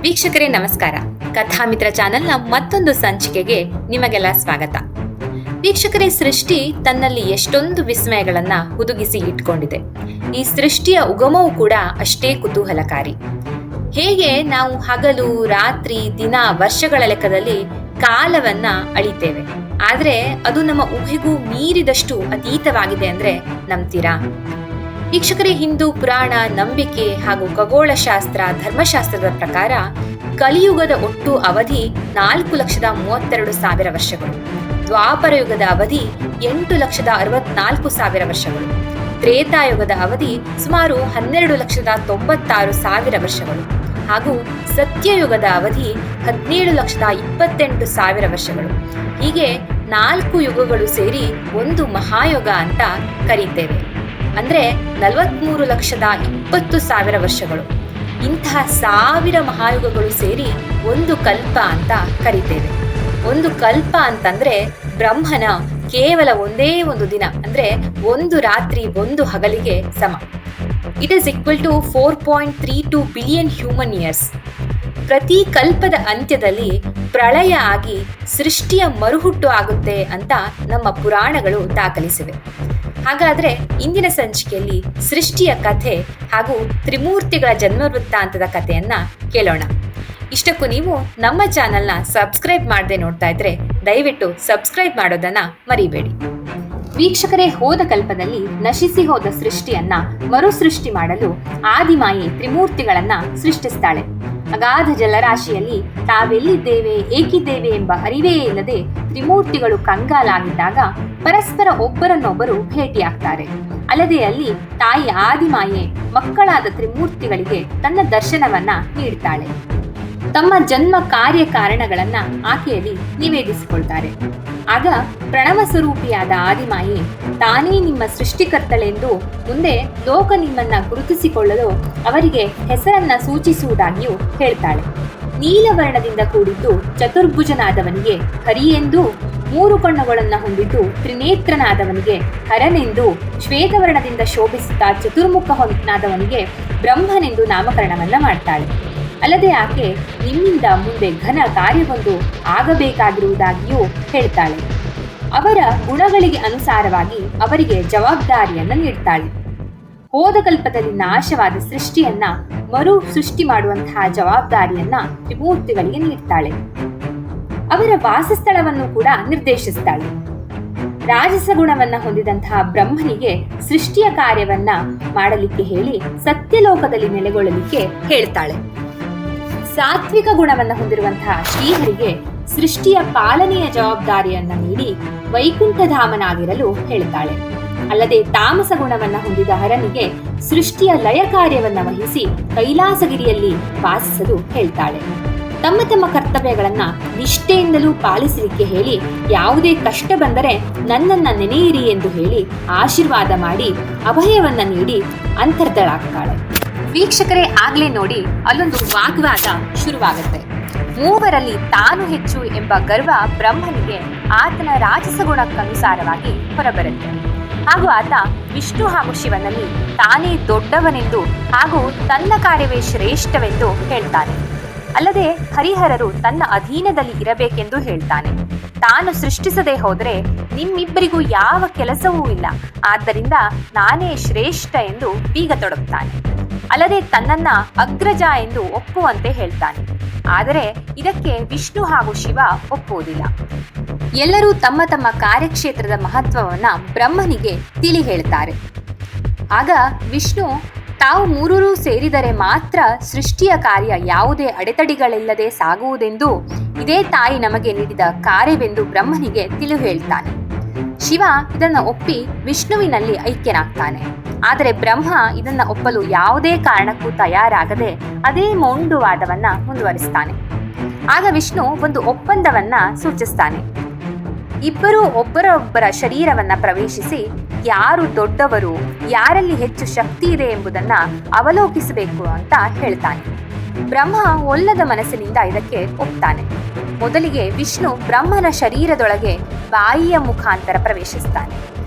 ವೀಕ್ಷಕರೇ ನಮಸ್ಕಾರ. ಕಥಾಮಿತ್ರ ಚಾನೆಲ್ನ ಮತ್ತೊಂದು ಸಂಚಿಕೆಗೆ ನಿಮಗೆಲ್ಲ ಸ್ವಾಗತ. ವೀಕ್ಷಕರೇ, ಸೃಷ್ಟಿ ತನ್ನಲ್ಲಿ ಎಷ್ಟೊಂದು ವಿಸ್ಮಯಗಳನ್ನ ಹುದುಗಿಸಿ ಇಟ್ಕೊಂಡಿದೆ. ಈ ಸೃಷ್ಟಿಯ ಉಗಮವೂ ಕೂಡ ಅಷ್ಟೇ ಕುತೂಹಲಕಾರಿ. ಹೇಗೆ ನಾವು ಹಗಲು, ರಾತ್ರಿ, ದಿನ, ವರ್ಷಗಳ ಲೆಕ್ಕದಲ್ಲಿ ಕಾಲವನ್ನ ಅಳಿತೇವೆ, ಆದ್ರೆ ಅದು ನಮ್ಮ ಊಹೆಗೂ ಮೀರಿದಷ್ಟು ಅತೀತವಾಗಿದೆ ಅಂದ್ರೆ ನಂಬ್ತೀರಾ? ವೀಕ್ಷಕರೇ, ಹಿಂದೂ ಪುರಾಣ, ನಂಬಿಕೆ ಹಾಗೂ ಖಗೋಳಶಾಸ್ತ್ರ, ಧರ್ಮಶಾಸ್ತ್ರದ ಪ್ರಕಾರ ಕಲಿಯುಗದ ಒಟ್ಟು ಅವಧಿ 4,32,000 ವರ್ಷಗಳು. ದ್ವಾಪರ ಯುಗದ ಅವಧಿ 8,64,000 ವರ್ಷಗಳು. ತ್ರೇತಾಯುಗದ ಅವಧಿ ಸುಮಾರು 12,96,000 ವರ್ಷಗಳು ಹಾಗೂ ಸತ್ಯಯುಗದ ಅವಧಿ 17,28,000 ವರ್ಷಗಳು. ಹೀಗೆ 4 ಯುಗಗಳು ಸೇರಿ ಒಂದು ಮಹಾಯುಗ ಅಂತ ಕರೀತೇವೆ. ಅಂದ್ರೆ 43,20,000 ವರ್ಷಗಳು. ಇಂತಹ 1000 ಮಹಾಯುಗಗಳು ಸೇರಿ ಒಂದು ಕಲ್ಪ ಅಂತ ಕರಿತೇವೆ. ಒಂದು ಕಲ್ಪ ಅಂತಂದ್ರೆ ಬ್ರಹ್ಮನ ಕೇವಲ ಒಂದೇ ಒಂದು ದಿನ, ಅಂದ್ರೆ ಒಂದು ರಾತ್ರಿ ಒಂದು ಹಗಲಿಗೆ ಸಮ. It is equal to 4.32 billion human years. ಪ್ರತಿ ಕಲ್ಪದ ಅಂತ್ಯದಲ್ಲಿ ಪ್ರಳಯ ಆಗಿ ಸೃಷ್ಟಿಯ ಮರುಹುಟ್ಟು ಆಗುತ್ತೆ ಅಂತ ನಮ್ಮ ಪುರಾಣಗಳು ದಾಖಲಿಸಿವೆ. ಹಾಗಾದ್ರೆ ಇಂದಿನ ಸಂಚಿಕೆಯಲ್ಲಿ ಸೃಷ್ಟಿಯ ಕಥೆ ಹಾಗೂ ತ್ರಿಮೂರ್ತಿಗಳ ಜನ್ಮವೃತ್ತಾಂತದ ಕಥೆಯನ್ನ ಕೇಳೋಣ. ಇಷ್ಟಕ್ಕೂ ನೀವು ನಮ್ಮ ಚಾನೆಲ್ನ ಸಬ್ಸ್ಕ್ರೈಬ್ ಮಾಡದೆ ನೋಡ್ತಾ ಇದ್ರೆ ದಯವಿಟ್ಟು ಸಬ್ಸ್ಕ್ರೈಬ್ ಮಾಡೋದನ್ನ ಮರಿಬೇಡಿ. ವೀಕ್ಷಕರೇ, ಹೋದ ಕಲ್ಪದಲ್ಲಿ ನಶಿಸಿ ಹೋದ ಸೃಷ್ಟಿಯನ್ನ ಮರುಸೃಷ್ಟಿ ಮಾಡಲು ಆದಿಮಾಯಿ ತ್ರಿಮೂರ್ತಿಗಳನ್ನ ಸೃಷ್ಟಿಸ್ತಾಳೆ. ಅಗಾಧ ಜಲರಾಶಿಯಲ್ಲಿ ತಾವೆಲ್ಲಿದ್ದೇವೆ, ಏಕಿದ್ದೇವೆ ಎಂಬ ಅರಿವೇ ಇಲ್ಲದೆ ತ್ರಿಮೂರ್ತಿಗಳು ಕಂಗಾಲಾಗಿದ್ದಾಗ ಪರಸ್ಪರ ಒಬ್ಬರನ್ನೊಬ್ಬರು ಭೇಟಿಯಾಗ್ತಾರೆ. ಅಲ್ಲದೆ ಅಲ್ಲಿ ತಾಯಿ ಆದಿಮಾಯೆ ಮಕ್ಕಳಾದ ತ್ರಿಮೂರ್ತಿಗಳಿಗೆ ತನ್ನ ದರ್ಶನವನ್ನ ನೀಡ್ತಾಳೆ. ತಮ್ಮ ಜನ್ಮ ಕಾರ್ಯ ಕಾರಣಗಳನ್ನ ಆಕೆಯಲ್ಲಿ ನಿವೇದಿಸಿಕೊಳ್ತಾರೆ. ಆಗ ಪ್ರಣವ ಸ್ವರೂಪಿಯಾದ ಆದಿಮಾಯೆ ತಾನೇ ನಿಮ್ಮ ಸೃಷ್ಟಿಕರ್ತಳೆಂದು, ಮುಂದೆ ಲೋಕ ನಿಮ್ಮನ್ನ ಗುರುತಿಸಿಕೊಳ್ಳಲು ಅವರಿಗೆ ಹೆಸರನ್ನ ಸೂಚಿಸುವುದಾಗಿಯೂ ಹೇಳ್ತಾಳೆ. ನೀಲವರ್ಣದಿಂದ ಕೂಡಿದ್ದು ಚತುರ್ಭುಜನಾದವನಿಗೆ ಹರಿ ಎಂದು, 3 ಕಣ್ಣುಗಳನ್ನ ಹೊಂದಿದ್ದು ತ್ರಿನೇತ್ರನಾದವನಿಗೆ ಹರನೆಂದು, ಶ್ವೇತವರ್ಣದಿಂದ ಶೋಭಿಸುತ್ತಾ ಚತುರ್ಮುಖನಾದವನಿಗೆ ಬ್ರಹ್ಮನೆಂದು ನಾಮಕರಣವನ್ನ ಮಾಡ್ತಾಳೆ. ಅಲ್ಲದೆ ಆಕೆ ನಿಮ್ಮಿಂದ ಮುಂದೆ ಘನ ಕಾರ್ಯವೊಂದು ಆಗಬೇಕಾಗಿರುವುದಾಗಿಯೂ ಹೇಳ್ತಾಳೆ. ಅವರ ಗುಣಗಳಿಗೆ ಅನುಸಾರವಾಗಿ ಅವರಿಗೆ ಜವಾಬ್ದಾರಿಯನ್ನ ನೀಡ್ತಾಳೆ. ಹೋದ ಕಲ್ಪದಲ್ಲಿ ನಾಶವಾದ ಸೃಷ್ಟಿಯನ್ನ ಮರು ಸೃಷ್ಟಿ ಮಾಡುವಂತಹ ಜವಾಬ್ದಾರಿಯನ್ನ ತ್ರಿಮೂರ್ತಿಗಳಿಗೆ ನೀಡ್ತಾಳೆ. ಅವರ ವಾಸಸ್ಥಳವನ್ನು ಕೂಡ ನಿರ್ದೇಶಿಸ್ತಾಳೆ. ರಾಜಸ ಗುಣವನ್ನ ಹೊಂದಿದಂತಹ ಬ್ರಹ್ಮನಿಗೆ ಸೃಷ್ಟಿಯ ಕಾರ್ಯವನ್ನ ಮಾಡಲಿಕ್ಕೆ ಹೇಳಿ ಸತ್ಯಲೋಕದಲ್ಲಿ ನೆಲೆಗೊಳ್ಳಲಿಕ್ಕೆ ಹೇಳ್ತಾಳೆ. ಸಾತ್ವಿಕ ಗುಣವನ್ನ ಹೊಂದಿರುವಂತಹ ಶ್ರೀಹರಿಗೆ ಸೃಷ್ಟಿಯ ಪಾಲನೆಯ ಜವಾಬ್ದಾರಿಯನ್ನ ನೀಡಿ ವೈಕುಂಠಧಾಮನಾಗಿರಲು ಹೇಳ್ತಾಳೆ. ಅಲ್ಲದೆ ತಾಮಸ ಗುಣವನ್ನ ಹೊಂದಿದ ಹರನಿಗೆ ಸೃಷ್ಟಿಯ ಲಯ ಕಾರ್ಯವನ್ನ ವಹಿಸಿ ಕೈಲಾಸಗಿರಿಯಲ್ಲಿ ವಾಸಿಸಲು ಹೇಳ್ತಾಳೆ. ತಮ್ಮ ತಮ್ಮ ಕರ್ತವ್ಯಗಳನ್ನ ನಿಷ್ಠೆಯಿಂದಲೂ ಪಾಲಿಸಲಿಕ್ಕೆ ಹೇಳಿ ಯಾವುದೇ ಕಷ್ಟ ಬಂದರೆ ನನ್ನನ್ನ ನೆನೆಯಿರಿ ಎಂದು ಹೇಳಿ ಆಶೀರ್ವಾದ ಮಾಡಿ ಅಭಯವನ್ನ ನೀಡಿ ಅಂತರ್ಧಳಾಗ್ತಾಳೆ. ವೀಕ್ಷಕರೇ, ಆಗ್ಲೇ ನೋಡಿ ಅಲ್ಲೊಂದು ವಾಗ್ವಾದ ಶುರುವಾಗುತ್ತೆ. ಮೂವರಲ್ಲಿ ತಾನು ಹೆಚ್ಚು ಎಂಬ ಗರ್ವ ಬ್ರಹ್ಮನಿಗೆ ಆತನ ರಾಜಸ ಗುಣಕ್ಕನುಸಾರವಾಗಿ ಹೊರಬರುತ್ತೆ. ಹಾಗೂ ಆತ ವಿಷ್ಣು ಹಾಗೂ ಶಿವನಲ್ಲಿ ತಾನೇ ದೊಡ್ಡವನೆಂದು ಹಾಗೂ ತನ್ನ ಕಾರ್ಯವೇ ಶ್ರೇಷ್ಠವೆಂದು ಹೇಳ್ತಾನೆ. ಅಲ್ಲದೆ ಹರಿಹರರು ತನ್ನ ಅಧೀನದಲ್ಲಿ ಇರಬೇಕೆಂದು ಹೇಳ್ತಾನೆ. ತಾನು ಸೃಷ್ಟಿಸದೆ ಹೋದರೆ ನಿಮ್ಮಿಬ್ಬರಿಗೂ ಯಾವ ಕೆಲಸವೂ ಇಲ್ಲ, ಆದ್ದರಿಂದ ನಾನೇ ಶ್ರೇಷ್ಠ ಎಂದು ಬೀಗ ತೊಡಗುತ್ತಾನೆ. ಅಲ್ಲದೆ ತನ್ನನ್ನ ಅಗ್ರಜ ಎಂದು ಒಪ್ಪುವಂತೆ ಹೇಳ್ತಾನೆ. ಆದರೆ ಇದಕ್ಕೆ ವಿಷ್ಣು ಹಾಗೂ ಶಿವ ಒಪ್ಪುವುದಿಲ್ಲ. ಎಲ್ಲರೂ ತಮ್ಮ ತಮ್ಮ ಕಾರ್ಯಕ್ಷೇತ್ರದ ಮಹತ್ವವನ್ನ ಬ್ರಹ್ಮನಿಗೆ ತಿಳಿ ಹೇಳ್ತಾರೆ. ಆಗ ವಿಷ್ಣು ತಾವು ಮೂರರೂ ಸೇರಿದರೆ ಮಾತ್ರ ಸೃಷ್ಟಿಯ ಕಾರ್ಯ ಯಾವುದೇ ಅಡೆತಡೆಗಳಿಲ್ಲದೆ ಸಾಗುವುದೆಂದು, ಇದೇ ತಾಯಿ ನಮಗೆ ನೀಡಿದ ಕಾರ್ಯವೆಂದು ಬ್ರಹ್ಮನಿಗೆ ತಿಳಿ ಹೇಳ್ತಾನೆ. ಶಿವ ಇದನ್ನ ಒಪ್ಪಿ ವಿಷ್ಣುವಿನಲ್ಲಿ ಐಕ್ಯನಾಗ್ತಾನೆ. ಆದರೆ ಬ್ರಹ್ಮ ಇದನ್ನ ಒಪ್ಪಲು ಯಾವುದೇ ಕಾರಣಕ್ಕೂ ತಯಾರಾಗದೆ ಅದೇ ಮೊಂಡುವಾದವನ್ನ ಮುಂದುವರಿಸ್ತಾನೆ. ಆಗ ವಿಷ್ಣು ಒಂದು ಒಪ್ಪಂದವನ್ನ ಸೂಚಿಸ್ತಾನೆ. ಇಬ್ಬರೂ ಒಬ್ಬರೊಬ್ಬರ ಶರೀರವನ್ನ ಪ್ರವೇಶಿಸಿ ಯಾರು ದೊಡ್ಡವರು, ಯಾರಲ್ಲಿ ಹೆಚ್ಚು ಶಕ್ತಿ ಇದೆ ಎಂಬುದನ್ನ ಅವಲೋಕಿಸಬೇಕು ಅಂತ ಹೇಳ್ತಾನೆ. ಬ್ರಹ್ಮ ಒಲ್ಲದ ಮನಸ್ಸಿನಿಂದ ಇದಕ್ಕೆ ಒಪ್ತಾನೆ. ಮೊದಲಿಗೆ ವಿಷ್ಣು ಬ್ರಹ್ಮನ ಶರೀರದೊಳಗೆ ಬಾಯಿಯ ಮುಖಾಂತರ ಪ್ರವೇಶಿಸ್ತಾನೆ.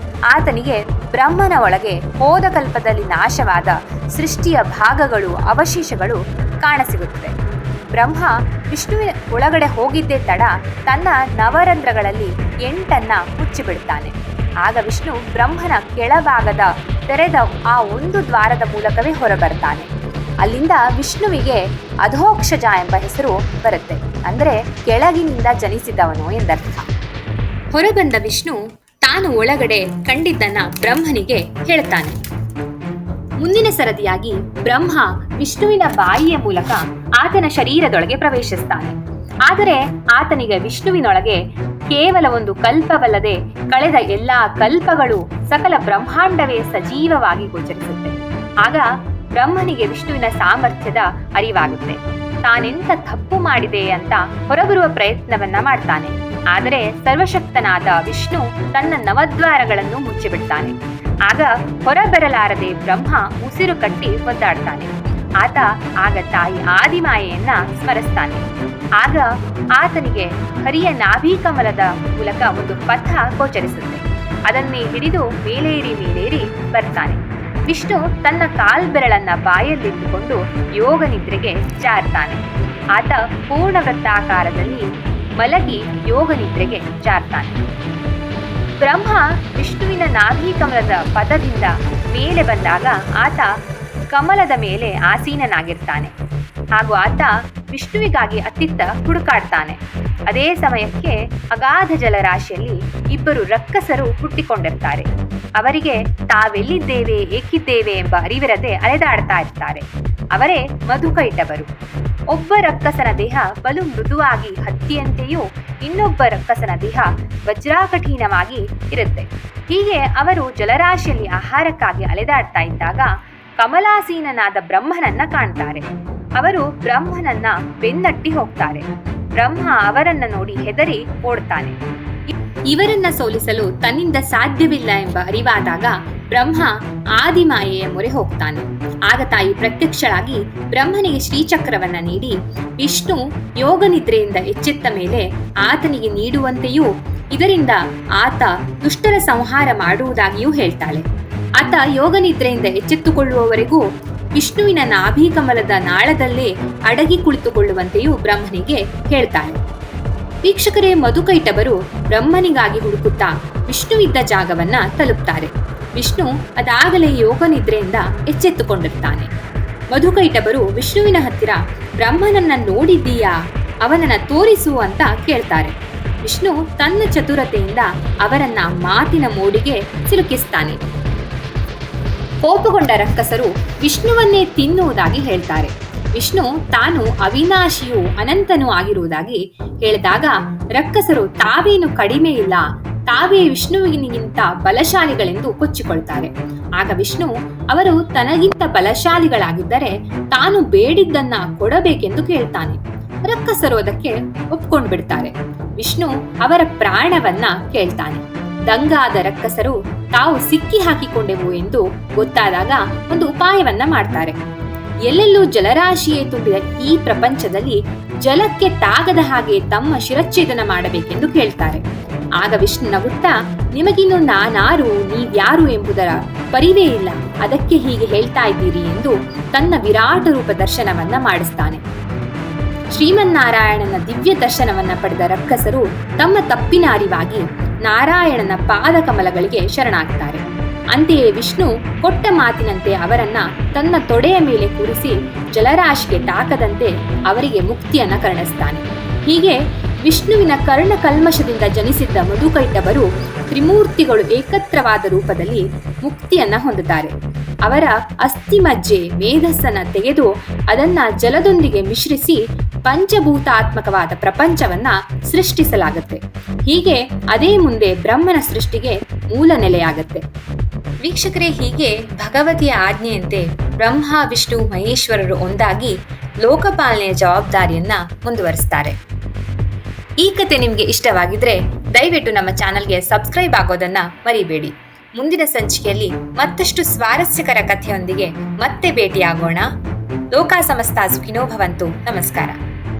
ಆತನಿಗೆ ಬ್ರಹ್ಮನ ಒಳಗೆ ಹೋದ ಕಲ್ಪದಲ್ಲಿ ನಾಶವಾದ ಸೃಷ್ಟಿಯ ಭಾಗಗಳು, ಅವಶೇಷಗಳು ಕಾಣಸಿಗುತ್ತದೆ. ಬ್ರಹ್ಮ ವಿಷ್ಣುವಿನ ಒಳಗಡೆ ಹೋಗಿದ್ದೇ ತಡ ತನ್ನ ನವರಂಧ್ರಗಳಲ್ಲಿ 8 ಮುಚ್ಚಿಬಿಡ್ತಾನೆ. ಆಗ ವಿಷ್ಣು ಬ್ರಹ್ಮನ ಕೆಳಭಾಗದ ತೆರೆದ ಆ ಒಂದು ದ್ವಾರದ ಮೂಲಕವೇ ಹೊರಬರ್ತಾನೆ. ಅಲ್ಲಿಂದ ವಿಷ್ಣುವಿಗೆ ಅಧೋಕ್ಷಜ ಎಂಬ ಹೆಸರು ಬರುತ್ತೆ. ಅಂದರೆ ಕೆಳಗಿನಿಂದ ಜನಿಸಿದವನು ಎಂದರ್ಥ. ಹೊರಬಂದ ವಿಷ್ಣು ತಾನು ಒಳಗಡೆ ಕಂಡಿದ್ದನ್ನ ಬ್ರಹ್ಮನಿಗೆ ಹೇಳ್ತಾನೆ. ಮುಂದಿನ ಸರದಿಯಾಗಿ ಬ್ರಹ್ಮ ವಿಷ್ಣುವಿನ ಬಾಯಿಯ ಮೂಲಕ ಆತನ ಶರೀರದೊಳಗೆ ಪ್ರವೇಶಿಸ್ತಾನೆ. ಆದರೆ ಆತನಿಗೆ ವಿಷ್ಣುವಿನೊಳಗೆ ಕೇವಲ ಒಂದು ಕಲ್ಪವಲ್ಲದೆ ಕಳೆದ ಎಲ್ಲಾ ಕಲ್ಪಗಳು ಸಕಲ ಬ್ರಹ್ಮಾಂಡವೇ ಸಜೀವವಾಗಿ ಗೋಚರಿಸುತ್ತೆ. ಆಗ ಬ್ರಹ್ಮನಿಗೆ ವಿಷ್ಣುವಿನ ಸಾಮರ್ಥ್ಯದ ಅರಿವಾಗುತ್ತೆ. ತಾನೆಂತ ತಪ್ಪು ಮಾಡಿದೆ ಅಂತ ಹೊರಬರುವ ಪ್ರಯತ್ನವನ್ನ ಮಾಡ್ತಾನೆ. ಆದರೆ ಸರ್ವಶಕ್ತನಾದ ವಿಷ್ಣು ತನ್ನ ನವದ್ವಾರಗಳನ್ನು ಮುಚ್ಚಿಬಿಡ್ತಾನೆ. ಆಗ ಹೊರಬರಲಾರದೆ ಬ್ರಹ್ಮ ಉಸಿರು ಕಟ್ಟಿ ಒದ್ದಾಡ್ತಾನೆ. ಆಗ ತಾಯಿ ಆದಿಮಾಯೆಯನ್ನ ಸ್ಮರಿಸ್ತಾನೆ. ಆಗ ಆತನಿಗೆ ಹರಿಯ ನಾಭಿಕಮಲದ ಮೂಲಕ ಒಂದು ಪಥ ಗೋಚರಿಸುತ್ತೆ. ಅದನ್ನೇ ಹಿಡಿದು ಮೇಲೇರಿ ಬರ್ತಾನೆ. ವಿಷ್ಣು ತನ್ನ ಕಾಲ್ಬೆರಳನ್ನ ಬಾಯಲ್ಲಿಟ್ಟುಕೊಂಡು ಯೋಗ ನಿದ್ರೆಗೆ ಜಾರ್ತಾನೆ. ಆತ ಪೂರ್ಣ ವೃತ್ತಾಕಾರದಲ್ಲಿ ಮಲಗಿ ಯೋಗ ನಿದ್ರೆಗೆ ಜಾರ್ತಾನೆ. ಬ್ರಹ್ಮ ವಿಷ್ಣುವಿನ ನಾಭಿಕಮಲದ ಪದದಿಂದ ಮೇಲೆ ಬಂದಾಗ ಆತ ಕಮಲದ ಮೇಲೆ ಆಸೀನನಾಗಿರ್ತಾನೆ. ಹಾಗೂ ಆತ ವಿಷ್ಣುವಿಗಾಗಿ ಅತ್ತಿತ್ತ ಹುಡುಕಾಡ್ತಾನೆ. ಅದೇ ಸಮಯಕ್ಕೆ ಅಗಾಧ ಜಲರಾಶಿಯಲ್ಲಿ 2 ರಕ್ಕಸರು ಹುಟ್ಟಿಕೊಂಡಿರ್ತಾರೆ. ಅವರಿಗೆ ತಾವೆಲ್ಲಿದ್ದೇವೆ ಏಕಿದ್ದೇವೆ ಎಂಬ ಅರಿವಿರದೆ ಅಲೆದಾಡ್ತಾ ಇರ್ತಾರೆ. ಅವರೇ ಮಧುಕೈಟಭರು. ಒಬ್ಬ ರಕ್ಕಸನ ದೇಹ ಬಲು ಮೃದುವಾಗಿ ಹತ್ತಿಯಂತೆಯೂ ಇನ್ನೊಬ್ಬ ರಕ್ಕಸನ ದೇಹ ವಜ್ರಾಕಠಿಣವಾಗಿ ಇರುತ್ತೆ. ಹೀಗೆ ಅವರು ಜಲರಾಶಿಯಲ್ಲಿ ಆಹಾರಕ್ಕಾಗಿ ಅಲೆದಾಡ್ತಾ ಇದ್ದಾಗ ಕಮಲಾಸೀನನಾದ ಬ್ರಹ್ಮನನ್ನ ಕಾಣ್ತಾರೆ. ಅವರು ಬ್ರಹ್ಮನನ್ನ ಬೆನ್ನಟ್ಟಿ ಹೋಗ್ತಾರೆ. ಬ್ರಹ್ಮ ಅವರನ್ನ ನೋಡಿ ಹೆದರಿ ಓಡ್ತಾನೆ. ಇವರನ್ನ ಸೋಲಿಸಲು ತನ್ನಿಂದ ಸಾಧ್ಯವಿಲ್ಲ ಎಂಬ ಅರಿವಾದಾಗ ಬ್ರಹ್ಮ ಆದಿಮಾಯೆಯ ಮೊರೆ ಹೋಗ್ತಾನೆ. ಆಗ ತಾಯಿ ಪ್ರತ್ಯಕ್ಷಳಾಗಿ ಬ್ರಹ್ಮನಿಗೆ ಶ್ರೀಚಕ್ರವನ್ನ ನೀಡಿ ವಿಷ್ಣು ಯೋಗ ನಿದ್ರೆಯಿಂದ ಎಚ್ಚೆತ್ತ ಮೇಲೆ ಆತನಿಗೆ ನೀಡುವಂತೆಯೂ ಇದರಿಂದ ಆತ ದುಷ್ಟರ ಸಂಹಾರ ಮಾಡುವುದಾಗಿಯೂ ಹೇಳ್ತಾಳೆ. ಆತ ಯೋಗ ನಿದ್ರೆಯಿಂದ ಎಚ್ಚೆತ್ತುಕೊಳ್ಳುವವರೆಗೂ ವಿಷ್ಣುವಿನ ನಾಭಿಕಮಲದ ನಾಳದಲ್ಲೇ ಅಡಗಿ ಕುಳಿತುಕೊಳ್ಳುವಂತೆಯೂ ಬ್ರಹ್ಮನಿಗೆ ಹೇಳ್ತಾಳೆ. ವೀಕ್ಷಕರೇ, ಮಧುಕೈಟಭರು ಬ್ರಹ್ಮನಿಗಾಗಿ ಹುಡುಕುತ್ತಾ ವಿಷ್ಣುವಿದ್ದ ಜಾಗವನ್ನ ತಲುಪ್ತಾರೆ. ವಿಷ್ಣು ಅದಾಗಲೇ ಯೋಗ ನಿದ್ರೆಯಿಂದ ಎಚ್ಚೆತ್ತುಕೊಂಡಿರ್ತಾನೆ. ಮಧುಕೈಟಭರು ವಿಷ್ಣುವಿನ ಹತ್ತಿರ ಬ್ರಹ್ಮನನ್ನ ನೋಡಿದ್ದೀಯಾ, ಅವನನ್ನ ತೋರಿಸು ಅಂತ ಕೇಳ್ತಾರೆ. ವಿಷ್ಣು ತನ್ನ ಚತುರತೆಯಿಂದ ಅವರನ್ನ ಮಾತಿನ ಮೋಡಿಗೆ ಸಿಲುಕಿಸ್ತಾನೆ. ಕೋಪಗೊಂಡ ರಕ್ಕಸರು ವಿಷ್ಣುವನ್ನೇ ತಿನ್ನುವುದಾಗಿ ಹೇಳ್ತಾರೆ. ವಿಷ್ಣು ತಾನು ಅವಿನಾಶಿಯೂ ಅನಂತನೂ ಆಗಿರುವುದಾಗಿ ಹೇಳಿದಾಗ ರಕ್ಕಸರು ತಾವೇನು ಕಡಿಮೆ ಇಲ್ಲ, ತಾವೇ ವಿಷ್ಣುವಿಗಿಂತ ಬಲಶಾಲಿಗಳೆಂದು ಕೊಚ್ಚಿಕೊಳ್ತಾರೆ. ಆಗ ವಿಷ್ಣು ಅವರು ತನಗಿಂತ ಬಲಶಾಲಿಗಳಾಗಿದ್ದರೆ ತಾನು ಬೇಡಿದ್ದನ್ನ ಕೊಡಬೇಕೆಂದು ಕೇಳ್ತಾನೆ. ರಕ್ಕಸರು ಅದಕ್ಕೆ ಒಪ್ಕೊಂಡು ಬಿಡ್ತಾರೆ. ವಿಷ್ಣು ಅವರ ಪ್ರಾಣವನ್ನ ಕೇಳ್ತಾನೆ. ದಂಗಾದ ರಕ್ಕಸರು ತಾವು ಸಿಕ್ಕಿ ಹಾಕಿಕೊಂಡೆವು ಎಂದು ಗೊತ್ತಾದಾಗ ಒಂದು ಉಪಾಯವನ್ನ ಮಾಡ್ತಾರೆ. ಎಲ್ಲೆಲ್ಲೂ ಜಲರಾಶಿಯೇ ತುಂಬಿದ ಈ ಪ್ರಪಂಚದಲ್ಲಿ ಜಲಕ್ಕೆ ತಾಗದ ಹಾಗೆ ತಮ್ಮ ಶಿರಚ್ಛೇದನ ಮಾಡಬೇಕೆಂದು ಕೇಳ್ತಾರೆ. ಆಗ ವಿಷ್ಣು ನಗುತ್ತಾ, ನಿಮಗಿನ್ನು ನಾನಾರು, ನೀವ್ಯಾರು ಎಂಬುದರ ಪರಿವೇ ಇಲ್ಲ, ಅದಕ್ಕೆ ಹೀಗೆ ಹೇಳ್ತಾ ಇದ್ದೀರಿ ಎಂದು ತನ್ನ ವಿರಾಟ ರೂಪ ದರ್ಶನವನ್ನ ಮಾಡಿಸ್ತಾನೆ. ಶ್ರೀಮನ್ನಾರಾಯಣನ ದಿವ್ಯ ದರ್ಶನವನ್ನ ಪಡೆದ ರಕ್ಕಸರು ತಮ್ಮ ತಪ್ಪಿನ ಅರಿವಾಗಿ ನಾರಾಯಣನ ಪಾದ ಕಮಲಗಳಿಗೆ ಶರಣಾಗ್ತಾರೆ. ಅಂತೆಯೇ ವಿಷ್ಣು ಕೊಟ್ಟ ಮಾತಿನಂತೆ ಅವರನ್ನ ತನ್ನ ತೊಡೆಯ ಮೇಲೆ ಕೂರಿಸಿ ಜಲರಾಶಿಗೆ ತಾಕದಂತೆ ಅವರಿಗೆ ಮುಕ್ತಿಯನ್ನ ಕರುಣಿಸ್ತಾನೆ. ಹೀಗೆ ವಿಷ್ಣುವಿನ ಕರ್ಣ ಕಲ್ಮಶದಿಂದ ಜನಿಸಿದ್ದ ಮಧುಕೈಟಭರು ತ್ರಿಮೂರ್ತಿಗಳು ಏಕತ್ರವಾದ ರೂಪದಲ್ಲಿ ಮುಕ್ತಿಯನ್ನ ಹೊಂದುತ್ತಾರೆ. ಅವರ ಅಸ್ಥಿಮಜ್ಜೆ ಮೇಧಸ್ಸನ್ನ ತೆಗೆದು ಅದನ್ನ ಜಲದೊಂದಿಗೆ ಮಿಶ್ರಿಸಿ ಪಂಚಭೂತಾತ್ಮಕವಾದ ಪ್ರಪಂಚವನ್ನ ಸೃಷ್ಟಿಸಲಾಗುತ್ತೆ. ಹೀಗೆ ಅದೇ ಮುಂದೆ ಬ್ರಹ್ಮನ ಸೃಷ್ಟಿಗೆ ಮೂಲ ನೆಲೆಯಾಗತ್ತೆ. ವೀಕ್ಷಕರೇ, ಹೀಗೆ ಭಗವತಿಯ ಆಜ್ಞೆಯಂತೆ ಬ್ರಹ್ಮ ವಿಷ್ಣು ಮಹೇಶ್ವರರು ಒಂದಾಗಿ ಲೋಕಪಾಲನೆಯ ಜವಾಬ್ದಾರಿಯನ್ನ ಮುಂದುವರಿಸ್ತಾರೆ. ಈ ಕತೆ ನಿಮ್ಗೆ ಇಷ್ಟವಾಗಿದ್ರೆ ದಯವಿಟ್ಟು ನಮ್ಮ ಚಾನಲ್ಗೆ ಸಬ್ಸ್ಕ್ರೈಬ್ ಆಗೋದನ್ನ ಮರಿಬೇಡಿ. ಮುಂದಿನ ಸಂಚಿಕೆಯಲ್ಲಿ ಮತ್ತಷ್ಟು ಸ್ವಾರಸ್ಯಕರ ಕಥೆಯೊಂದಿಗೆ ಮತ್ತೆ ಭೇಟಿಯಾಗೋಣ. ಲೋಕ ಸಮಸ್ತ ಸುಖಿನೋ ಭವಂತು. ನಮಸ್ಕಾರ.